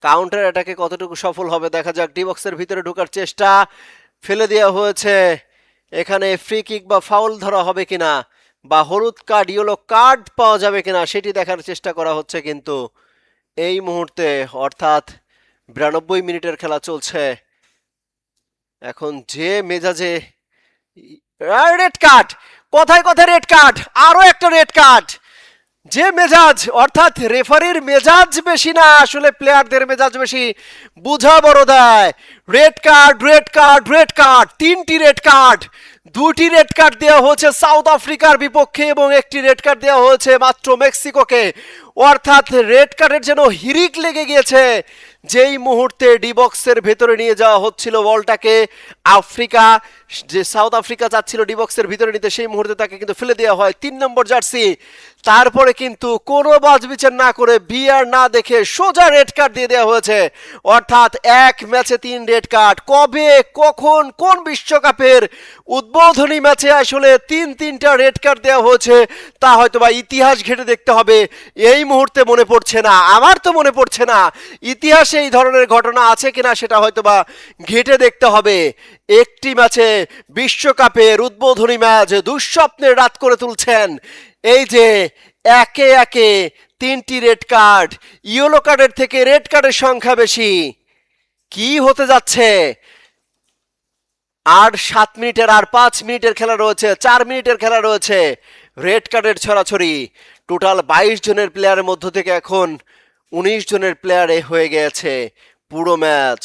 Counter অ্যাটাকে কতটুকু সফল হবে দেখা যাক। ডি বক্সের ভিতরে ঢোকার চেষ্টা, ফেলে দেওয়া হয়েছে। এখানে ফ্রি কিক বা ফাউল ধরা হবে কিনা, বা হলুদ কার্ড ইয়েলো কার্ড পাওয়া যাবে কিনা সেটি দেখার চেষ্টা করা হচ্ছে কিন্তু এই মুহূর্তে, অর্থাৎ 92 মিনিটের খেলা চলছে এখন। যে মেজাজে রেড কার্ড, কথায় কথায় রেড কার্ড, আরো একটা রেড কার্ড। যে মেজাজ, অর্থাৎ রেফারির মেজাজ বেশি না, আসলে প্লেয়ারদের মেজাজ বেশি, বুঝা বড় দেয়। Red card, red card, red card, তিনটি রেড কার্ড। দুটি রেড কার্ড দেওয়া হয়েছে সাউথ আফ্রিকার বিপক্ষে এবং একটি রেড কার্ড দেওয়া হয়েছে মাত্র মেক্সিকোকে। অর্থাৎ রেড কার্ডের যেন হিরিক লেগে গিয়েছে যেই মুহূর্তে ডি বক্সের ভেতরে নিয়ে যাওয়া হচ্ছিল বলটাকে। আফ্রিকা, যে সাউথ আফ্রিকা যাচ্ছিল ডি বক্সের ভিতরে নিতে, সেই মুহূর্তে তাকে কিন্তু ফেলে দেওয়া হয় 3 নম্বর জার্সি। তারপরে কিন্তু কোনো বাছবিচার না করে, বিআর না দেখে সোজা রেড কার্ড দিয়ে দেওয়া হয়েছে। অর্থাৎ এক ম্যাচে 3 রেড কার্ড। কবে, কখন, কোন বিশ্বকাপের উদ্বোধনী ম্যাচে আসলে তিনটা রেড কার্ড দেওয়া হয়েছে তা হয়তো বা ইতিহাস ঘেটে দেখতে হবে। এই মুহূর্তে মনে পড়ছে না, আমার তো মনে পড়ছে না ইতিহাসে এই ধরনের ঘটনা আছে কিনা, সেটা হয়তো বা ঘেটে দেখতে হবে। একটি ম্যাচে, বিশ্বকাপের উদ্বোধনী ম্যাচ, দুঃস্বপ্নের রাত করে তুলছেন এই যে একে একে 3টি রেড কার্ড। ইয়েলো কার্ডের থেকে রেড কার্ডের সংখ্যা বেশি। কি হতে যাচ্ছে? আর 7 মিনিটের, আর 5 মিনিটের খেলা রয়েছে, 4 মিনিটের খেলা রয়েছে। রেড কার্ডের ছড়াছড়ি। টোটাল 22 জনের প্লেয়ারের মধ্য থেকে এখন 19 জনের প্লেয়ারে হয়ে গেছে পুরো ম্যাচ।